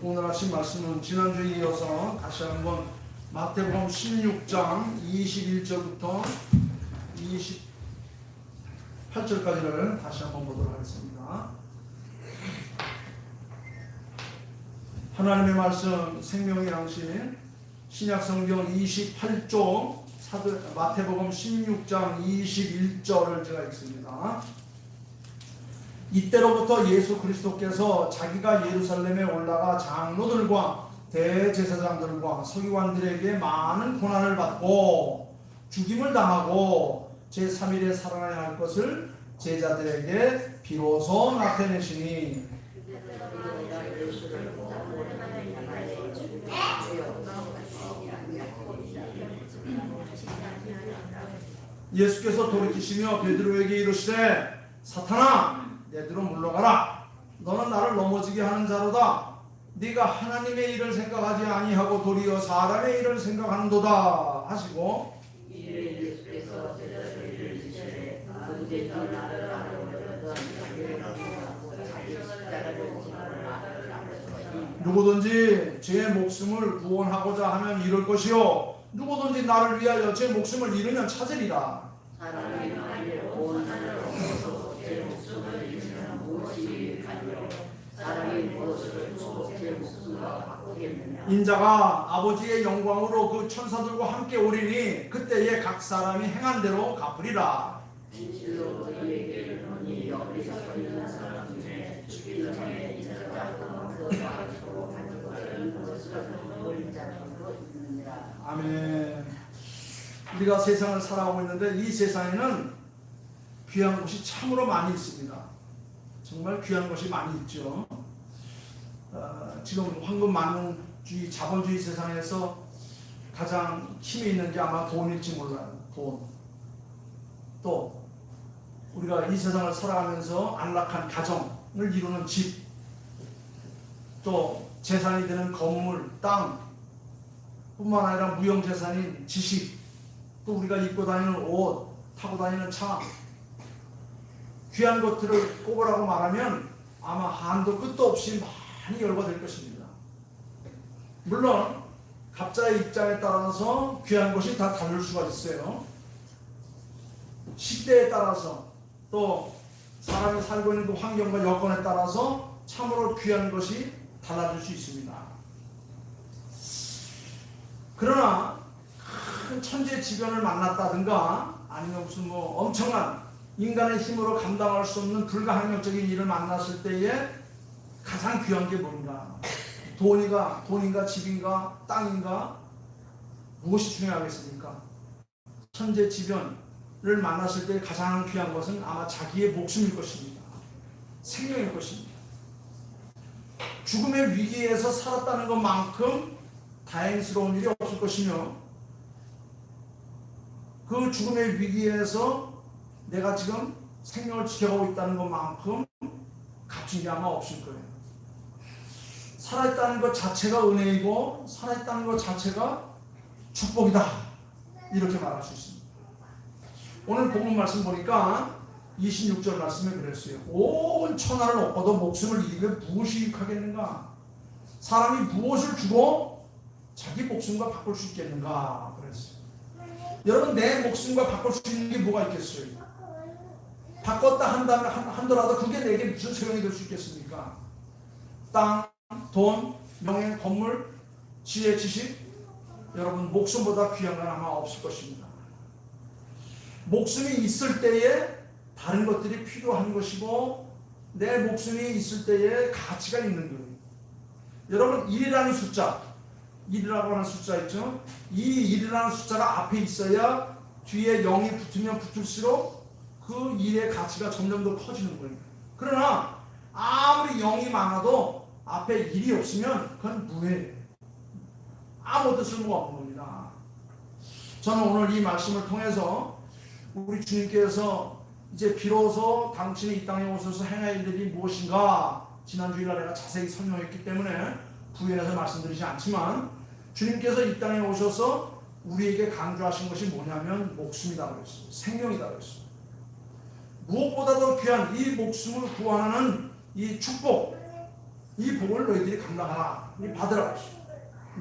오늘 하신 말씀은 지난주에 이어서 다시 한번 마태복음 16장 21절부터 28절까지를 다시 한번 보도록 하겠습니다. 하나님의 말씀 생명의 양식 신약성경 28쪽 마태복음 16장 21절을 제가 읽습니다. 이때로부터 예수 그리스도께서 자기가 예루살렘에 올라가 장로들과 대제사장들과 서기관들에게 많은 고난을 받고 죽임을 당하고 제3일에 살아나야 할 것을 제자들에게 비로소 나타내시니 예수께서 돌이키시며 베드로에게 이르시되 사탄아 내 뒤로 물러가라. 너는 나를 넘어지게 하는 자로다. 네가 하나님의 일을 생각하지 아니하고 도리어 사람의 일을 생각하는도다 하시고 예수께서 제자들에게 이르시되 언제 나를 누구든지 제 목숨을 구원하고자 하면 잃을 것이요 누구든지 나를 위하여 제 목숨을 잃으면 찾으리라. 사람이 나를 구원하려 오셔서 제 목숨을 잃으면 무엇이 가리요 사람이 무엇을 주고 제 목숨과 바꾸겠느냐. 인자가 아버지의 영광으로 그 천사들과 함께 오리니 그때에 각 사람이 행한 대로 갚으리라. 진실로 너희에게 이르노니 여기서 있는 사람 중에 죽기 전에 인자가 도망하고 하는 것을 모르는 자도 있느니라. 아멘. 우리가 세상을 살아가고 있는데 이 세상에는 귀한 것이 참으로 많이 있습니다. 정말 귀한 것이 많이 있죠. 지금 황금만능주의 자본주의 세상에서 가장 힘이 있는 게 아마 돈일지 몰라요. 돈. 또 우리가 이 세상을 살아가면서 안락한 가정을 이루는 집, 또 재산이 되는 건물, 땅 뿐만 아니라 무형재산인 지식, 또 우리가 입고 다니는 옷, 타고 다니는 차, 귀한 것들을 꼽으라고 말하면 아마 한도 끝도 없이 많이 열거될 것입니다. 물론 각자의 입장에 따라서 귀한 것이 다 다를 수가 있어요. 시대에 따라서 또 사람이 살고 있는 그 환경과 여건에 따라서 참으로 귀한 것이 달라질 수 있습니다. 그러나 큰 천재지변을 만났다든가 아니면 무슨 엄청난 인간의 힘으로 감당할 수 없는 불가항력적인 일을 만났을 때에 가장 귀한 게 뭔가? 돈인가 집인가 땅인가? 무엇이 중요하겠습니까? 천재지변을 만났을 때 가장 귀한 것은 아마 자기의 목숨일 것입니다. 생명일 것입니다. 죽음의 위기에서 살았다는 것만큼 다행스러운 일이 없을 것이며 그 죽음의 위기에서 내가 지금 생명을 지켜가고 있다는 것만큼 값진 게 아마 없을 거예요. 살아있다는 것 자체가 은혜이고 살아있다는 것 자체가 축복이다. 이렇게 말할 수 있습니다. 오늘 본문 말씀 보니까 26절 말씀에 그랬어요. 온 천하를 얻어도 목숨을 잃으면 무엇이 유익하겠는가? 사람이 무엇을 주고 자기 목숨과 바꿀 수 있겠는가? 그랬어요. 여러분 내 목숨과 바꿀 수 있는 게 뭐가 있겠어요? 바꿨다 한다더라도 그게 내게 무슨 소용이 될 수 있겠습니까? 땅, 돈, 명예, 건물, 지혜, 지식, 여러분 목숨보다 귀한 건 아마 없을 것입니다. 목숨이 있을 때에 다른 것들이 필요한 것이고 내 목숨이 있을 때에 가치가 있는 거예요. 여러분 1이라는 숫자, 1이라고 하는 숫자 있죠? 이 1이라는 숫자가 앞에 있어야 뒤에 0이 붙으면 붙을수록 그 1의 가치가 점점 더 커지는 거예요. 그러나 아무리 0이 많아도 앞에 1이 없으면 그건 무해예요. 아무것도 쓸모가 없는 겁니다. 저는 오늘 이 말씀을 통해서 우리 주님께서 이제 비로소 당신이 이 땅에 오셔서 행할 일들이 무엇인가 지난 주일날 내가 자세히 설명했기 때문에 부연해서 말씀드리지 않지만 주님께서 이 땅에 오셔서 우리에게 강조하신 것이 뭐냐면 목숨이다 그랬어요. 생명이다 그랬어요. 무엇보다도 귀한 이 목숨을 구원하는 이 축복, 이 복을 너희들이 감당하라. 이 받으라.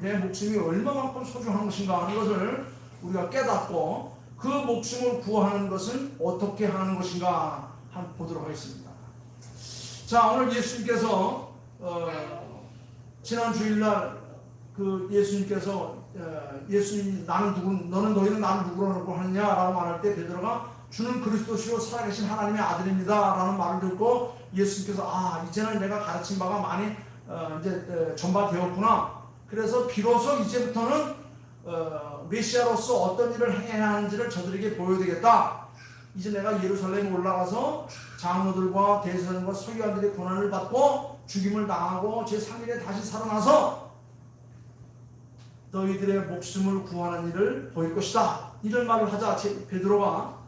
내 목숨이 얼마만큼 소중한 것인가 하는 것을 우리가 깨닫고 그 목숨을 구하는 것은 어떻게 하는 것인가 한번 보도록 하겠습니다. 자, 오늘 예수님께서 지난 주일날 그 예수님께서 예수님 나는 누구 너는 너희는 나를 누구라고 하느냐라고 말할 때 베드로가 주는 그리스도시요 살아계신 하나님의 아들입니다라는 말을 듣고 예수님께서 이제는 내가 가르친 바가 많이 이제 전파되었구나. 그래서 비로소 이제부터는 메시아로서 어떤 일을 행해야 하는지를 저들에게 보여되겠다. 이제 내가 예루살렘에 올라가서 장로들과 대제사장과 서기관들의 고난을 받고 죽임을 당하고 제3일에 다시 살아나서 너희들의 목숨을 구하는 일을 보일 것이다. 이런 말을 하자 베드로가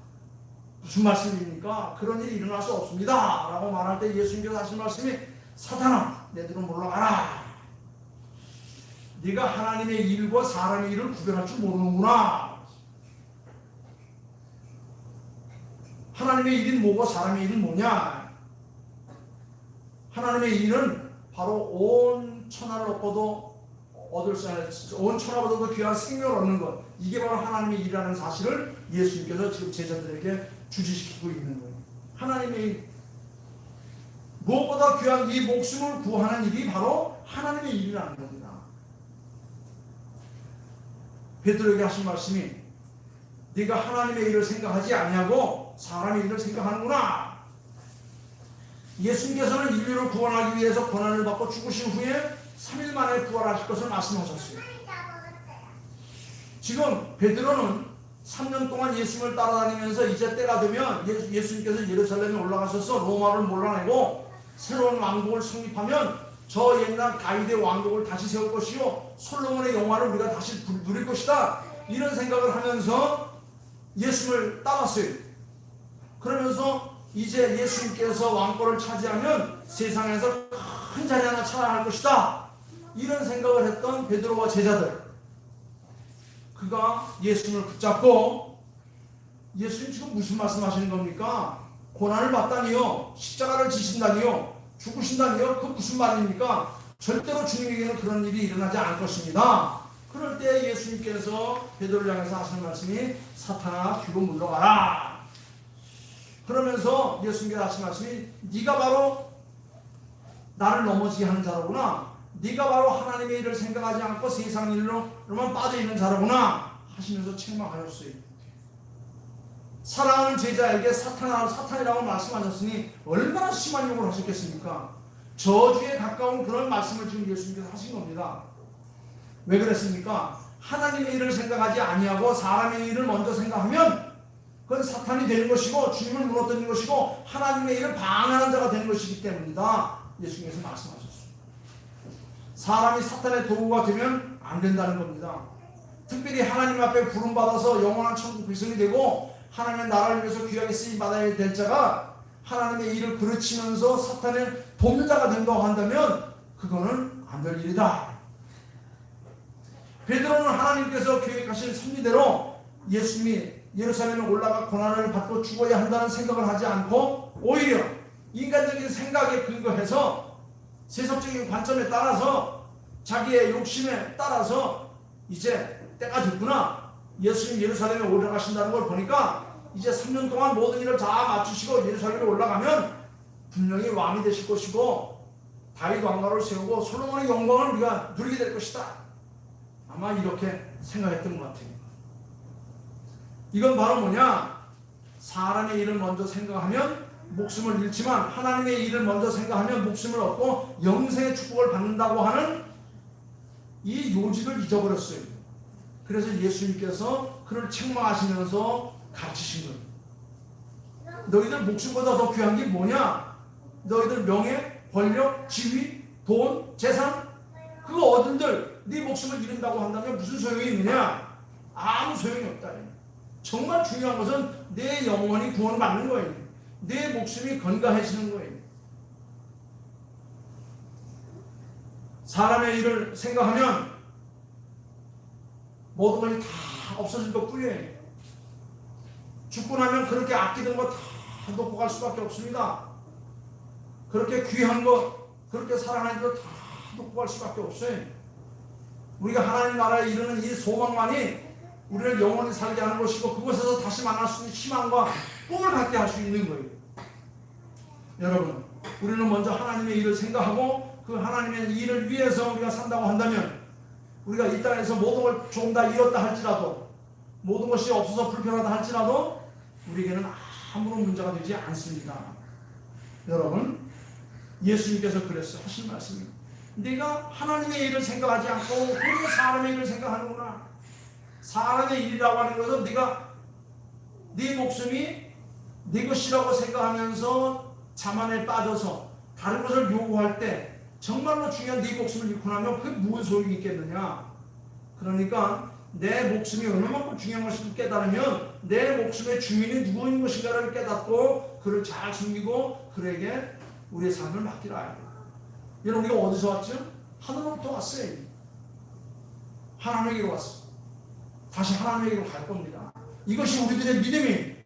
무슨 말씀입니까? 그런 일이 일어날 수 없습니다 라고 말할 때 예수님께서 하신 말씀이 사탄아 내 뒤로 물러가라. 네가 하나님의 일과 사람의 일을 구별할 줄 모르는구나. 하나님의 일은 뭐고 사람의 일은 뭐냐? 하나님의 일은 바로 온 천하를 얻고도 온 천하보다도 귀한 생명을 얻는 것. 이게 바로 하나님의 일이라는 사실을 예수님께서 지금 제자들에게 주지시키고 있는 거예요. 하나님의 일. 무엇보다 귀한 이 목숨을 구하는 일이 바로 하나님의 일이라는 겁니다. 베드로에게 하신 말씀이 네가 하나님의 일을 생각하지 아니하고 사람의 일을 생각하는구나. 예수님께서는 인류를 구원하기 위해서 고난을 받고 죽으신 후에 3일 만에 부활하실 것을 말씀하셨어요. 지금 베드로는 3년 동안 예수님을 따라다니면서 이제 때가 되면 예수님께서 예루살렘에 올라가셔서 로마를 몰아내고 새로운 왕국을 성립하면 저 옛날 다윗의 왕국을 다시 세울 것이요 솔로몬의 영화를 우리가 다시 누릴 것이다. 이런 생각을 하면서 예수님을 따랐어요. 그러면서 이제 예수님께서 왕권을 차지하면 세상에서 큰 자리 하나 차지할 것이다. 이런 생각을 했던 베드로와 제자들. 그가 예수님을 붙잡고 예수님 지금 무슨 말씀하시는 겁니까? 고난을 받다니요, 십자가를 지신다니요, 죽으신다니요. 그 무슨 말입니까? 절대로 주님에게는 그런 일이 일어나지 않을 것입니다. 그럴 때 예수님께서 베드로를 향해서 하시는 말씀이 사탄아 뒤로 물러가라. 그러면서 예수님께서 하신 말씀이 네가 바로 나를 넘어지게 하는 자로구나. 네가 바로 하나님의 일을 생각하지 않고 세상 일로만 빠져있는 자로구나 하시면서 책망하셨어요. 사랑하는 제자에게 사탄이라고 말씀하셨으니 얼마나 심한 욕을 하셨겠습니까? 저주에 가까운 그런 말씀을 지금 예수님께서 하신 겁니다. 왜 그랬습니까? 하나님의 일을 생각하지 아니하고 사람의 일을 먼저 생각하면 그건 사탄이 되는 것이고 주님을 무너뜨리는 것이고 하나님의 일을 방해하는 자가 되는 것이기 때문이다. 예수님께서 말씀하셨어요. 사람이 사탄의 도구가 되면 안 된다는 겁니다. 특별히 하나님 앞에 부름받아서 영원한 천국 백성이 되고 하나님의 나라를 위해서 귀하게 쓰임받아야 될 자가 하나님의 일을 그르치면서 사탄의 돕자가 된다고 한다면 그거는 안 될 일이다. 베드로는 하나님께서 계획하신 섭리대로 예수님이 예루살렘에 올라가 고난을 받고 죽어야 한다는 생각을 하지 않고 오히려 인간적인 생각에 근거해서 세속적인 관점에 따라서 자기의 욕심에 따라서 이제 때가 됐구나. 예수님 예루살렘에 올라가신다는 걸 보니까 이제 3년 동안 모든 일을 다 마치시고 예루살렘에 올라가면 분명히 왕이 되실 것이고 다윗 왕가를 세우고 솔로몬의 영광을 우리가 누리게 될 것이다. 아마 이렇게 생각했던 것 같아요. 이건 바로 뭐냐? 사람의 일을 먼저 생각하면 목숨을 잃지만 하나님의 일을 먼저 생각하면 목숨을 얻고 영생의 축복을 받는다고 하는 이 요지를 잊어버렸어요. 그래서 예수님께서 그를 책망하시면서 가르치신 거예요. 너희들 목숨보다 더 귀한 게 뭐냐? 너희들 명예, 권력, 지위, 돈, 재산 그거 얻은들 네 목숨을 잃는다고 한다면 무슨 소용이 있느냐? 아무 소용이 없다. 정말 중요한 것은 내 영혼이 구원받는 거예요. 내 목숨이 건강해지는 거예요. 사람의 일을 생각하면 모든 것이 다 없어질 것뿐이에요. 죽고 나면 그렇게 아끼던 거 다 놓고 갈 수밖에 없습니다. 그렇게 귀한 거, 그렇게 살아가는 다 묵고할 수밖에 없어요. 우리가 하나님 나라에 이르는 이 소망만이 우리를 영원히 살게 하는 것이고 그곳에서 다시 만날 수 있는 희망과 꿈을 갖게 할 수 있는 거예요. 여러분, 우리는 먼저 하나님의 일을 생각하고 그 하나님의 일을 위해서 우리가 산다고 한다면 우리가 이 땅에서 모든 걸 조금 다 잃었다 할지라도 모든 것이 없어서 불편하다 할지라도 우리에게는 아무런 문제가 되지 않습니다. 여러분, 예수님께서 그랬어요. 하신 말씀이 네가 하나님의 일을 생각하지 않고 그저 사람의 일을 생각하는구나. 사람의 일이라고 하는 것은 네가 네 목숨이 네 것이라고 생각하면서 자만에 빠져서 다른 것을 요구할 때 정말로 중요한 네 목숨을 잃고 나면 그게 무슨 소용이 있겠느냐. 그러니까 내 목숨이 얼마만큼 중요한 것인지 깨달으면 내 목숨의 주인이 누구인 것인가를 깨닫고 그를 잘 숨기고 그에게 우리의 삶을 맡기라 해야 돼요. 여러분, 우리가 어디서 왔죠? 하늘로부터 왔어요. 하나님에게로 왔어. 다시 하나님에게로 갈 겁니다. 이것이 우리들의 믿음이.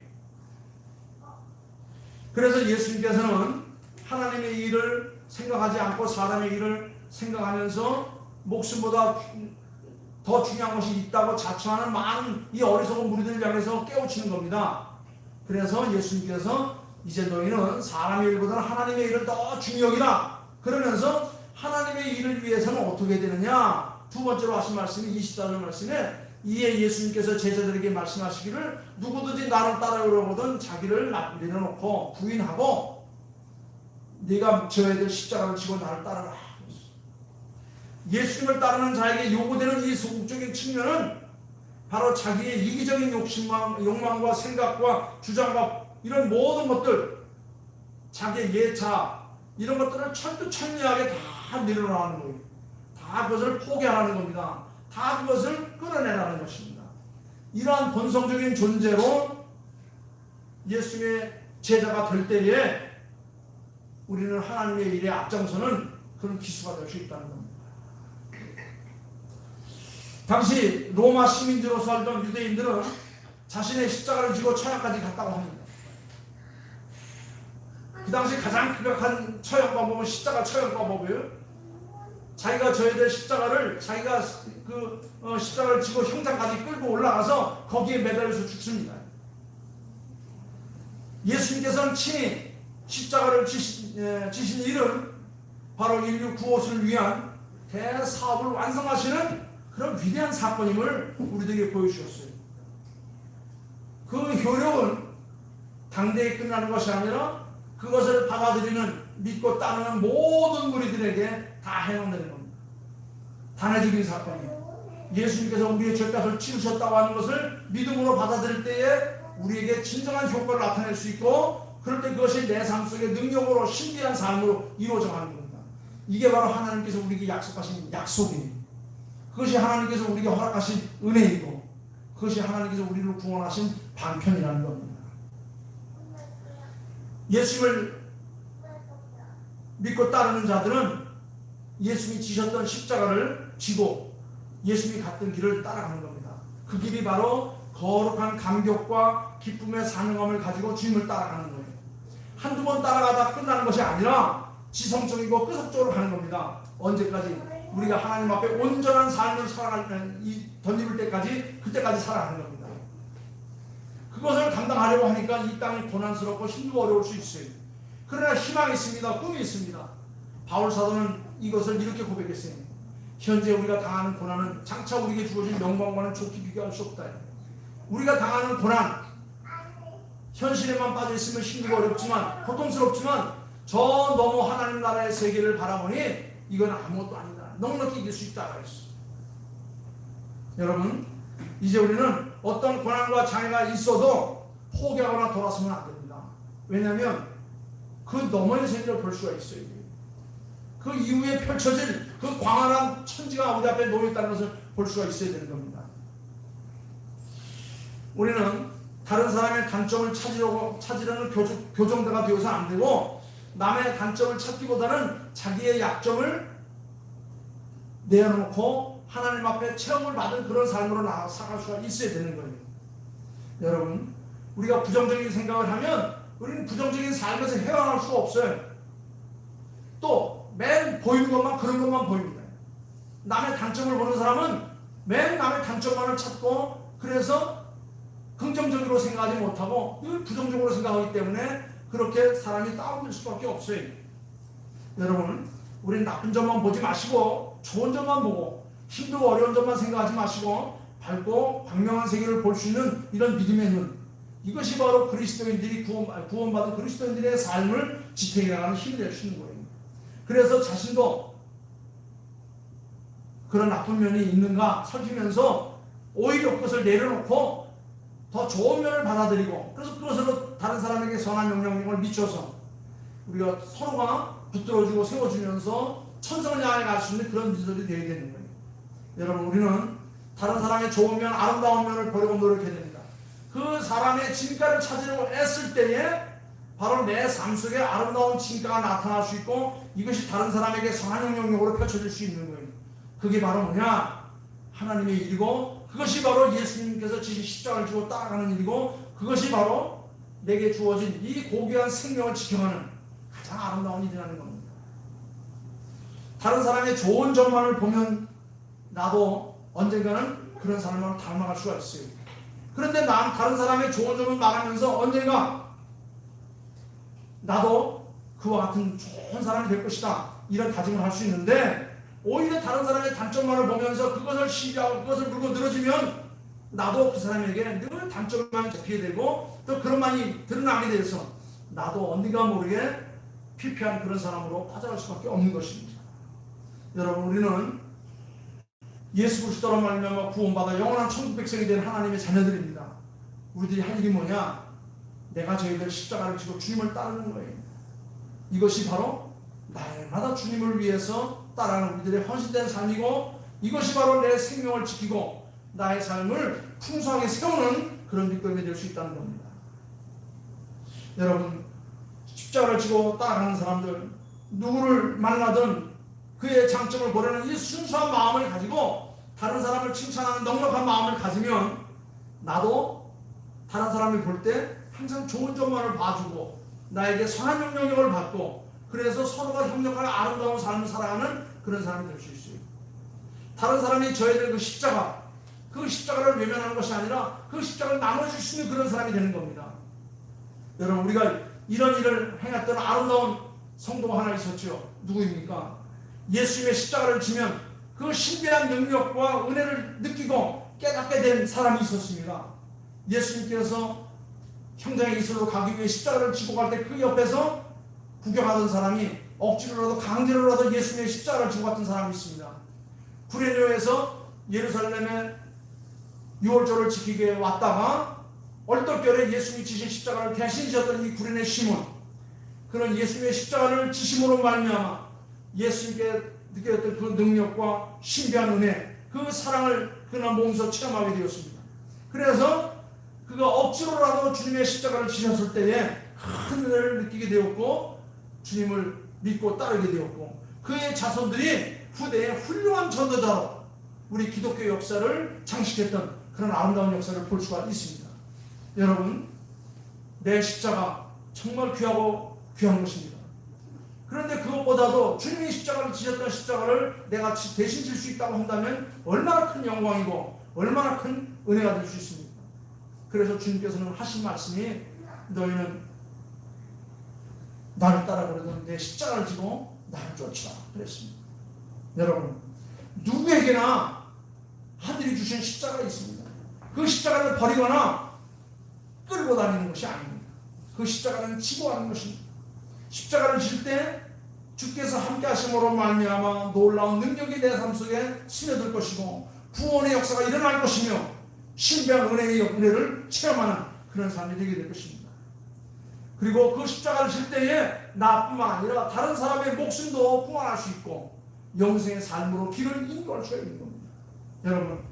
그래서 예수님께서는 하나님의 일을 생각하지 않고 사람의 일을 생각하면서 목숨보다 더 중요한 것이 있다고 자처하는 많은 이 어리석은 무리들을 향해서 깨우치는 겁니다. 그래서 예수님께서 이제 너희는 사람의 일보다는 하나님의 일을 더 중요하기라. 그러면서 하나님의 일을 위해서는 어떻게 되느냐. 두 번째로 하신 말씀이 24절 말씀에 이에 예수님께서 제자들에게 말씀하시기를 누구든지 나를 따르려거든 자기를 내려놓고 부인하고 네가 져야 될 십자가를 지고 나를 따르라. 예수님을 따르는 자에게 요구되는 이 소극적인 측면은 바로 자기의 이기적인 욕망과 생각과 주장과 이런 모든 것들, 자기의 예차 이런 것들을 철두철미하게 다 내려놓는 거예요. 다 그것을 포기하라는 겁니다. 다 그것을 끌어내라는 것입니다. 이러한 본성적인 존재로 예수님의 제자가 될 때에 우리는 하나님의 일에 앞장서는 그런 기수가 될 수 있다는 겁니다. 당시 로마 시민지로 살던 유대인들은 자신의 십자가를 지고 처형까지 갔다고 합니다. 그 당시 가장 극악한 처형 방법은 십자가 처형 방법이에요. 자기가 져야 될 십자가를 자기가 십자가를 지고 형장까지 끌고 올라가서 거기에 매달려서 죽습니다. 예수님께서는 친히 십자가를 지신 일은 바로 인류 구원을 위한 대사업을 완성하시는 그런 위대한 사건임을 우리들에게 보여주셨어요. 그 효력은 당대에 끝나는 것이 아니라 그것을 받아들이는 믿고 따르는 모든 무리들에게 다 해놓는 겁니다. 단회적인 사건이에요. 예수님께서 우리의 죄값을 치르셨다고 하는 것을 믿음으로 받아들일 때에 우리에게 진정한 효과를 나타낼 수 있고 그럴 때 그것이 내 삶 속에 능력으로 신비한 삶으로 이루어져 가는 겁니다. 이게 바로 하나님께서 우리에게 약속하신 약속입니다. 그것이 하나님께서 우리에게 허락하신 은혜이고 그것이 하나님께서 우리를 구원하신 방편이라는 겁니다. 예수님을 믿고 따르는 자들은 예수님이 지셨던 십자가를 지고 예수님이 갔던 길을 따라가는 겁니다. 그 길이 바로 거룩한 감격과 기쁨의 사명감을 가지고 주님을 따라가는 거예요. 한두 번 따라가다 끝나는 것이 아니라 지성적이고 끄적적으로 가는 겁니다. 언제까지? 우리가 하나님 앞에 온전한 삶을 살아가는 덧입을 때까지 그때까지 살아가는 겁니다. 그것을 감당하려고 하니까 이 땅이 고난스럽고 힘들고 어려울 수 있어요. 그러나 희망이 있습니다. 꿈이 있습니다. 바울 사도는 이것을 이렇게 고백했어요. 현재 우리가 당하는 고난은 장차 우리에게 주어진 영광과는 좋게 비교할 수 없다. 우리가 당하는 고난, 현실에만 빠져 있으면 힘들고 어렵지만 고통스럽지만 저 너무 하나님 나라의 세계를 바라보니 이건 아무것도 아니다. 넉넉히 이길 수 있다 그랬어. 여러분, 이제 우리는 어떤 고난과 장애가 있어도 포기하거나 돌아서면 안 됩니다. 왜냐하면 그 너머의 세계를 볼 수가 있어요. 그 이후에 펼쳐질 그 광활한 천지가 우리 앞에 놓여있다는 것을 볼 수가 있어야 되는 겁니다. 우리는 다른 사람의 단점을 찾으려는 교정대가 되어서 안 되고 남의 단점을 찾기보다는 자기의 약점을 내어놓고 하나님 앞에 체험을 받은 그런 삶으로 나아갈 수가 있어야 되는 거예요. 여러분, 우리가 부정적인 생각을 하면 우리는 부정적인 삶에서 헤어나올 수가 없어요. 또 맨 보이는 것만 그런 것만 보입니다. 남의 단점을 보는 사람은 맨 남의 단점만을 찾고 그래서 긍정적으로 생각하지 못하고 늘 부정적으로 생각하기 때문에 그렇게 사람이 다운될 수밖에 없어요. 여러분, 우리 나쁜 점만 보지 마시고 좋은 점만 보고 힘들고 어려운 점만 생각하지 마시고 밝고 광명한 세계를 볼 수 있는 이런 믿음의 눈, 이것이 바로 그리스도인들이 구원받은 그리스도인들의 삶을 지탱해 나가는 힘이 될 수 있는 거예요. 그래서 자신도 그런 나쁜 면이 있는가 살피면서 오히려 그것을 내려놓고 더 좋은 면을 받아들이고 그래서 그것으로 다른 사람에게 선한 영향력을 미쳐서 우리가 서로가 붙들어주고 세워주면서 천성을 향해 갈 수 있는 그런 미소들이 되어야 되는 거예요. 여러분, 우리는 다른 사람의 좋은 면, 아름다운 면을 보려고 노력해야 됩니다. 그 사람의 진가를 찾으려고 애쓸 때에 바로 내 삶 속에 아름다운 진가가 나타날 수 있고 이것이 다른 사람에게 선한 영향력으로 펼쳐질 수 있는 거예요. 그게 바로 뭐냐? 하나님의 일이고 그것이 바로 예수님께서 지신 십자가를 지고 따라가는 일이고 그것이 바로 내게 주어진 이 고귀한 생명을 지켜가는 가장 아름다운 일이라는 겁니다. 다른 사람의 좋은 점만을 보면 나도 언젠가는 그런 사람을 닮아갈 수가 있어요. 그런데 난 다른 사람의 좋은 점을 말하면서 언젠가 나도 그와 같은 좋은 사람이 될 것이다 이런 다짐을 할 수 있는데 오히려 다른 사람의 단점만을 보면서 그것을 신뢰하고 그것을 물고 늘어지면 나도 그 사람에게 늘 단점만 잡히게 되고 또 그런 말이 드러나게 돼서 나도 언니가 모르게 피폐한 그런 사람으로 빠져갈 수밖에 없는 것입니다. 여러분, 우리는 예수 그리스도로 말미암아 구원받아 영원한 천국 백성이 된 하나님의 자녀들입니다. 우리들이 할 일이 뭐냐? 내가 저희들 십자가를 지고 주님을 따르는 거예요. 이것이 바로 날마다 주님을 위해서 따라가는 우리들의 헌신된 삶이고 이것이 바로 내 생명을 지키고 나의 삶을 풍성하게 세우는 그런 믿음이 될 수 있다는 겁니다. 여러분, 십자가를 지고 따라가는 사람들 누구를 만나든 그의 장점을 보려는 이 순수한 마음을 가지고 다른 사람을 칭찬하는 넉넉한 마음을 가지면 나도 다른 사람을 볼 때 항상 좋은 점만을 봐주고 나에게 선한 영향력을 받고 그래서 서로가 협력하여 아름다운 삶을 살아가는 그런 사람이 될 수 있어요. 다른 사람이 저에 대한 그 십자가를 외면하는 것이 아니라 그 십자가를 나눠줄 수 있는 그런 사람이 되는 겁니다. 여러분, 우리가 이런 일을 행했던 아름다운 성도가 하나 있었죠. 누구입니까? 예수님의 십자가를 지면 그 신비한 능력과 은혜를 느끼고 깨닫게 된 사람이 있었습니다. 예수님께서 형장의 이슬로 가기 위해 십자가를 지고 갈 때 그 옆에서 구경하던 사람이 억지로라도 강제로라도 예수님의 십자가를 지고 갔던 사람이 있습니다. 구레네오에서 예루살렘의 유월절을 지키기 위해 왔다가 얼떨결에 예수님이 지신 십자가를 대신 지었던 이 구레네 시몬, 그런 예수님의 십자가를 지심으로 말미암아 예수님께 느꼈던 그 능력과 신비한 은혜, 그 사랑을 그날 몸소 체험하게 되었습니다. 그래서 그가 억지로라도 주님의 십자가를 지셨을 때에 큰 은혜를 느끼게 되었고 주님을 믿고 따르게 되었고 그의 자손들이 후대에 훌륭한 전도자로 우리 기독교 역사를 장식했던 그런 아름다운 역사를 볼 수가 있습니다. 여러분, 내 십자가 정말 귀하고 귀한 것입니다. 그런데 그것보다도 주님이 십자가를 지셨던 십자가를 내가 대신 질 수 있다고 한다면 얼마나 큰 영광이고 얼마나 큰 은혜가 될 수 있습니까? 그래서 주님께서는 하신 말씀이 너희는 나를 따라가려면 내 십자가를 지고 나를 쫓으라 그랬습니다. 여러분, 누구에게나 하늘이 주신 십자가가 있습니다. 그 십자가를 버리거나 끌고 다니는 것이 아닙니다. 그 십자가는 지고 가는 것입니다. 십자가를 질 때 주께서 함께 하심으로 말미암아 놀라운 능력이 내 삶 속에 스며들 것이고 구원의 역사가 일어날 것이며 신비한 은혜를 체험하는 그런 삶이 되게 될 것입니다. 그리고 그 십자가를 질 때에 나뿐만 아니라 다른 사람의 목숨도 구원할 수 있고 영생의 삶으로 길을 인도할 수가 있는 겁니다. 여러분,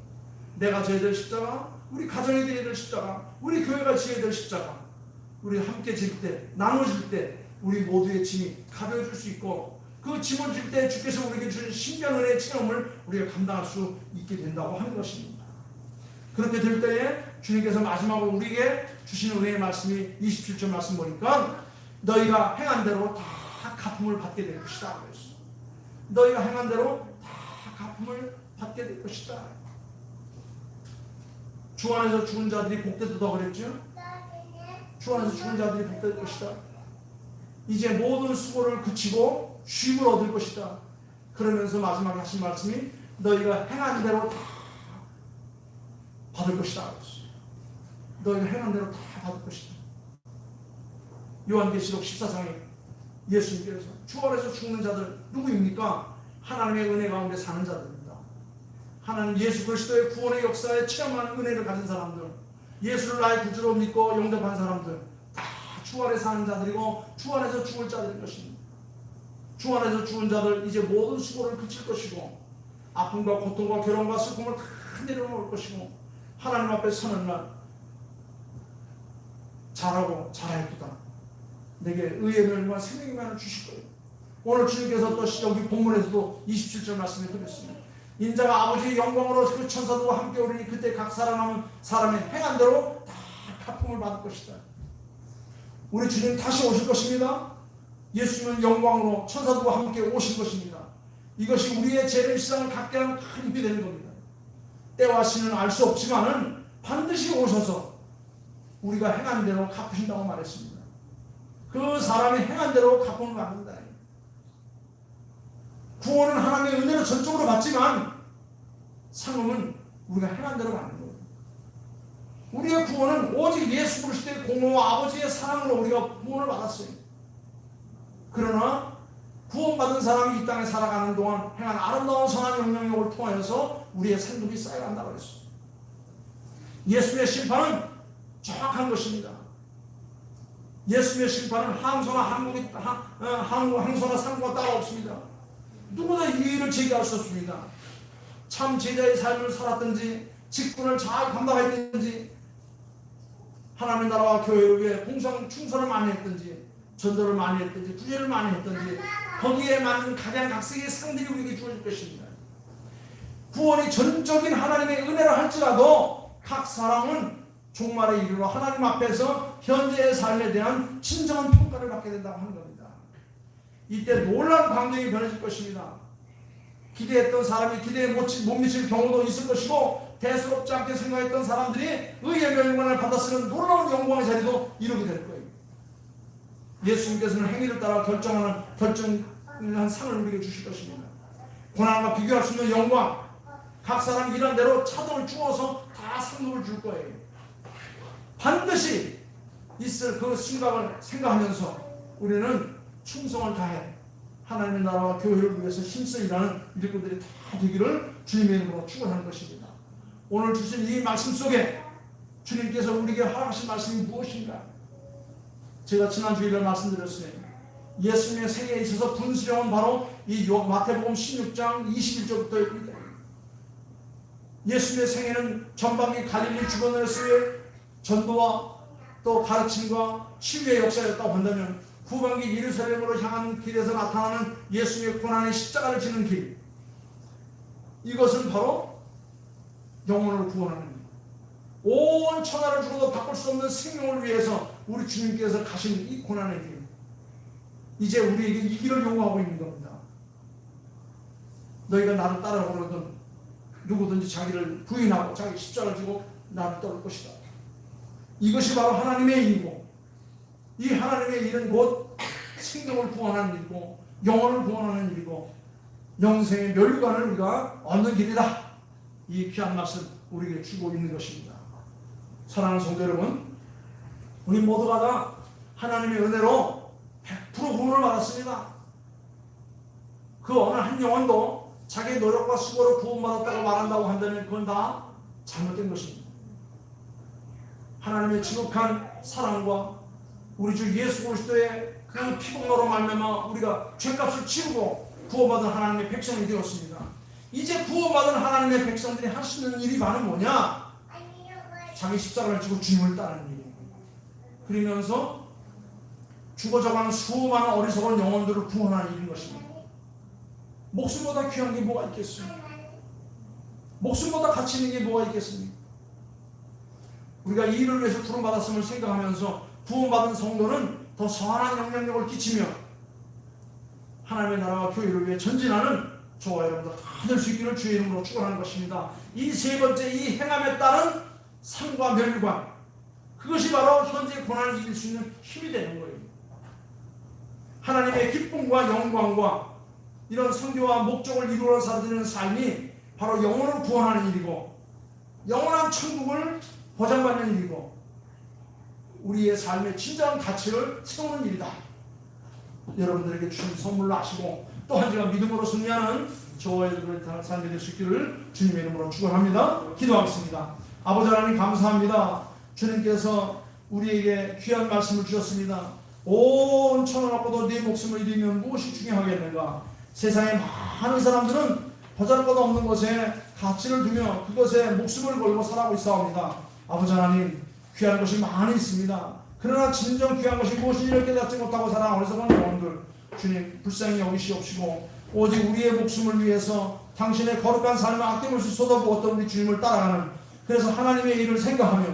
내가 져야 될 십자가, 우리 가정이 되어야 될 십자가, 우리 교회가 지어야 될 십자가, 우리 함께 질 때, 나눠질 때 우리 모두의 짐이 가벼워질 수 있고 그 짐을 질 때 주께서 우리에게 주신 신비한 은혜의 체험을 우리가 감당할 수 있게 된다고 하는 것입니다. 그렇게 될 때에 주님께서 마지막으로 우리에게 주시는 은혜의 말씀이 27절 말씀 보니까 너희가 행한 대로 다 갚음을 받게 될 것이다 그랬어. 너희가 행한 대로 다 갚음을 받게 될 것이다. 주 안에서 죽은 자들이 복되다 그랬죠. 주 안에서 죽은 자들이 복될 것이다. 이제 모든 수고를 그치고 쉼을 얻을 것이다. 그러면서 마지막에 하신 말씀이 너희가 행한 대로 다 받을 것이다. 너희가 행한 대로 다 받을 것이다. 요한계시록 14장에 예수님께서 주 안에서 죽는 자들 누구입니까? 하나님의 은혜 가운데 사는 자들입니다. 하나님 예수 그리스도의 구원의 역사에 체험한 은혜를 가진 사람들, 예수를 나의 구주로 믿고 영접한 사람들 다 주 안에 사는 자들이고 주 안에서 죽을 자들인 것입니다. 주 안에서 죽은 자들 이제 모든 수고를 그칠 것이고 아픔과 고통과 괴로움과 슬픔을 다 내려놓을 것이고 하나님 앞에 서는 날 잘하고 잘하였도다. 내게 의의 멸과 생명의 만을 주실 거예요. 오늘 주님께서 또 여기 본문에서도 27절 말씀을 드렸습니다. 인자가 아버지의 영광으로 그 천사들과 함께 오르니 그때 각 살아남은 사람의 행한 대로 다 갚음을 받을 것이다. 우리 주님 다시 오실 것입니다. 예수님은 영광으로 천사들과 함께 오실 것입니다. 이것이 우리의 재림 시장을 갖게 하는 큰 힘이 되는 겁니다. 때와 시는 알 수 없지만은 반드시 오셔서 우리가 행한 대로 갚으신다고 말했습니다. 그 사람이 행한 대로 갚음을 받는다. 구원은 하나님의 은혜로 전적으로 받지만 상음은 우리가 행한 대로 받는 거예요. 우리의 구원은 오직 예수 그리스도의 공로와 아버지의 사랑으로 우리가 구원을 받았어요. 그러나 구원받은 사람이 이 땅에 살아가는 동안 행한 아름다운 선한 영향력을 통하여서 우리의 상급이 쌓여간다고 그랬어요. 예수의 심판은 정확한 것입니다. 예수의 심판은 항소나 상고가 따로 없습니다. 누구나 이의를 제기할 수 없습니다. 참 제자의 삶을 살았든지 직분을 잘 감당했든지 하나님의 나라와 교회를 위해 봉사 충성을 많이 했든지 전도를 많이 했든지 구제를 많이 했든지 거기에 맞는 각양각색의 상들이 우리에게 주어질 것입니다. 구원이 전적인 하나님의 은혜라 할지라도 각 사람은 종말에 이르러 하나님 앞에서 현재의 삶에 대한 진정한 평가를 받게 된다고 하는 겁니다. 이때 놀라운 광경이 변해질 것입니다. 기대했던 사람이 기대에 못 미칠 경우도 있을 것이고 대수롭지 않게 생각했던 사람들이 의의 명령을 받아 쓰는 놀라운 영광의 자리도 이루게 될 거예요. 예수님께서는 행위를 따라 결정한 상을 우리에게 주실 것입니다. 고난과 비교할 수 있는 영광, 각 사람 일한 대로 차등을 주어서 다 상급을 줄 거예요. 반드시 있을 그 순간을 생각하면서 우리는 충성을 다해 하나님의 나라와 교회를 위해서 힘써 일하는 일꾼들이 다 되기를 주님의 이름으로 축원하는 것입니다. 오늘 주신 이 말씀 속에 주님께서 우리에게 허락하신 말씀이 무엇인가? 제가 지난 주일에 말씀드렸어요. 예수님의 생애에 있어서 분수령은 바로 이 마태복음 16장 21절부터입니다. 예수님의 생애는 전방위 갈릴리 주변에서의 전도와 또 가르침과 치유의 역사였다고 본다면 후반기 예루살렘으로 향하는 길에서 나타나는 예수님의 고난의 십자가를 지는 길, 이것은 바로 영혼을 구원하는 길, 온 천하를 죽어도 바꿀 수 없는 생명을 위해서 우리 주님께서 가신 이 고난의 길, 이제 우리에게 이 길을 요구하고 있는 겁니다. 너희가 나를 따라오려든 누구든지 자기를 부인하고 자기 십자가를 지고 나를 따를 것이다. 이것이 바로 하나님의 일이고, 이 하나님의 일은 곧 생명을 구원하는 일이고 영혼을 구원하는 일이고 영생의 멸류관을 우리가 얻는 길이다. 이 귀한 말씀 우리에게 주고 있는 것입니다. 사랑하는 성도 여러분, 우리 모두가 다 하나님의 은혜로 100% 구원을 받았습니다. 그 어느 한 영혼도 자기의 노력과 수고로 구원받았다고 말한다고 한다면 그건 다 잘못된 것입니다. 하나님의 지극한 사랑과 우리 주 예수 그리스도의 그 피공로로 말미암아 우리가 죄값을 치르고 구원받은 하나님의 백성이 되었습니다. 이제 구원받은 하나님의 백성들이 할 수 있는 일이 바로 뭐냐? 자기 십자가를 지고 주님을 따르는 일이에요. 그러면서 죽어져가는 수많은 어리석은 영혼들을 구원하는 일인 것입니다. 목숨보다 귀한 게 뭐가 있겠습니까? 목숨보다 가치 있는 게 뭐가 있겠습니까? 우리가 이 일을 위해서 부름받았음을 생각하면서 구원받은 성도는 더 선한 영향력을 끼치며 하나님의 나라와 교회를 위해 전진하는 저와 여러분들 다 될 수 있기를 주의 이름으로 축원하는 것입니다. 이 세 번째 이 행함에 따른 삶과 멸관, 그것이 바로 현재 고난을 이길 수 있는 힘이 되는 거예요. 하나님의 기쁨과 영광과 이런 성교와 목적을 이루어 살아가는 삶이 바로 영혼을 구원하는 일이고 영원한 천국을 보장받는 일이고 우리의 삶의 진정한 가치를 세우는 일이다. 여러분들에게 주신 선물로 하시고 또 한 주간 믿음으로 승리하는 저와 여러분의 삶이 될 수 있기를 주님의 이름으로 축원합니다. 기도하겠습니다. 아버지 하나님 감사합니다. 주님께서 우리에게 귀한 말씀을 주셨습니다. 온 천을 갖고도 네 목숨을 잃으면 무엇이 중요하겠는가? 세상에 많은 사람들은 보잘것 없는 것에 가치를 두며 그것에 목숨을 걸고 살아가고 있사옵니다. 아버지 하나님 귀한 것이 많이 있습니다. 그러나 진정 귀한 것이 무엇인지를 깨닫지 못하고 살아가는 어리석은 영혼들 주님 불쌍히 여기시옵시고 오직 우리의 목숨을 위해서 당신의 거룩한 삶을 아낌없이 쏟아부었던 우리 주님을 따라가는 그래서 하나님의 일을 생각하며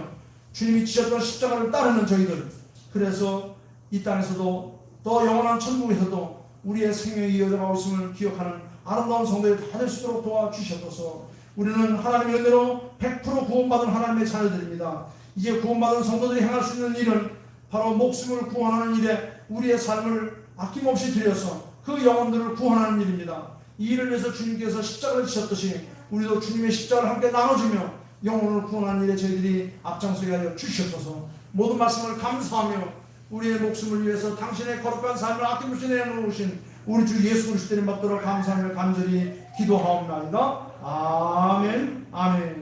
주님이 지셨던 십자가를 따르는 저희들 그래서 이 땅에서도 또 영원한 천국에서도 우리의 생명이 이어져가고 있음을 기억하는 아름다운 성도들 다 될 수 있도록 도와주셔서 우리는 하나님의 은혜로 100% 구원받은 하나님의 자녀들입니다. 이제 구원받은 성도들이 행할 수 있는 일은 바로 목숨을 구원하는 일에 우리의 삶을 아낌없이 들여서 그 영혼들을 구원하는 일입니다. 이 일을 위해서 주님께서 십자가를 지셨듯이 우리도 주님의 십자가를 함께 나눠주며 영혼을 구원하는 일에 저희들이 앞장서게 하여 주시옵소서. 모든 말씀을 감사하며 우리의 목숨을 위해서 당신의 거룩한 삶을 아낌없이 내놓으신 우리 주 예수 그리스도를 받도록 감사하며 간절히 기도하옵나이다. 아멘. 아멘.